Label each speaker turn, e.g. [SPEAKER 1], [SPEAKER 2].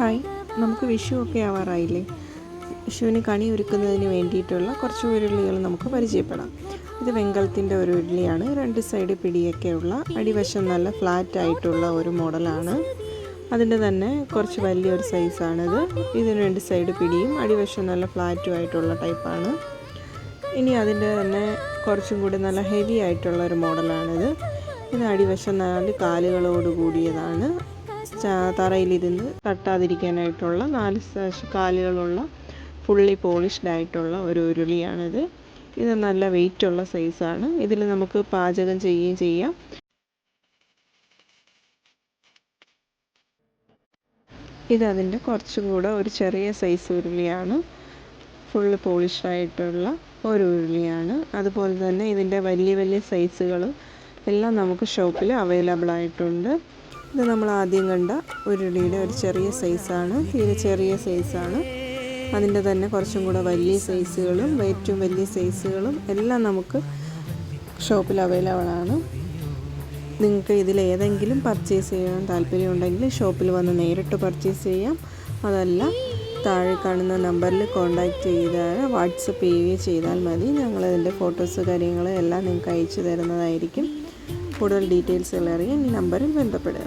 [SPEAKER 1] Hi, നമുക്ക് വിഷു ഒക്കെ ആവാറായില്ലേ? വിഷുവിന് കണി ഒരുക്കുന്നതിന് വേണ്ടിയിട്ടുള്ള കുറച്ച് ഉരുളികൾ നമുക്ക് പരിചയപ്പെടാം. ഇത് വെങ്കലത്തിൻ്റെ ഒരു ഉരുളിയാണ്. രണ്ട് സൈഡ് പിടിയൊക്കെയുള്ള, അടിവശം നല്ല ഫ്ലാറ്റ് ആയിട്ടുള്ള ഒരു മോഡലാണ്. അതിൻ്റെ തന്നെ കുറച്ച് വലിയൊരു സൈസാണിത്. ഇതിന് രണ്ട് സൈഡ് പിടിയും അടിവശം നല്ല ഫ്ലാറ്റും ആയിട്ടുള്ള ടൈപ്പാണ്. ഇനി അതിൻ്റെ തന്നെ കുറച്ചും കൂടി നല്ല ഹെവി ആയിട്ടുള്ള ഒരു മോഡലാണിത്. ഇത് അടിവശം 4 കാലുകളോട് കൂടിയതാണ്. തറയിലിരുന്ന് തട്ടാതിരിക്കാനായിട്ടുള്ള 4 കാലുകളുള്ള ഫുള്ളി പോളിഷ്ഡ് ആയിട്ടുള്ള ഒരു ഉരുളിയാണിത്. ഇത് നല്ല വെയിറ്റുള്ള സൈസാണ്. ഇതിൽ നമുക്ക് പാചകം ചെയ്യുകയും ചെയ്യാം. ഇതതിൻ്റെ കുറച്ചും കൂടെ ഒരു ചെറിയ സൈസ് ഉരുളിയാണ്. ഫുള്ള് പോളിഷ്ഡ് ആയിട്ടുള്ള ഒരു ഉരുളിയാണ്. അതുപോലെ തന്നെ ഇതിൻ്റെ വലിയ വലിയ സൈസുകൾ എല്ലാം നമുക്ക് ഷോപ്പിൽ അവൈലബിൾ ആയിട്ടുണ്ട്. ഇത് നമ്മൾ ആദ്യം കണ്ട ഉരുളിയുടെ ഒരു ചെറിയ സൈസാണ്, തീരെ ചെറിയ സൈസാണ്. അതിൻ്റെ തന്നെ കുറച്ചും കൂടെ വലിയ സൈസുകളും ഏറ്റവും വലിയ സൈസുകളും എല്ലാം നമുക്ക് ഷോപ്പിൽ അവൈലബിൾ ആണ്. നിങ്ങൾക്ക് ഇതിലേതെങ്കിലും പർച്ചേസ് ചെയ്യാൻ താല്പര്യമുണ്ടെങ്കിൽ ഷോപ്പിൽ വന്ന് നേരിട്ട് പർച്ചേസ് ചെയ്യാം. അതല്ല, താഴെ കാണുന്ന നമ്പറിൽ കോൺടാക്റ്റ് ചെയ്താൽ വാട്സപ്പ് ചെയ്യുകയോ ചെയ്താൽ മതി. ഞങ്ങളതിൻ്റെ ഫോട്ടോസ് കാര്യങ്ങൾ എല്ലാം നിങ്ങൾക്ക് അയച്ചു തരുന്നതായിരിക്കും. കൂടുതൽ ഡീറ്റെയിൽസുകൾ അറിയാൻ ഈ നമ്പറിൽ ബന്ധപ്പെടുക.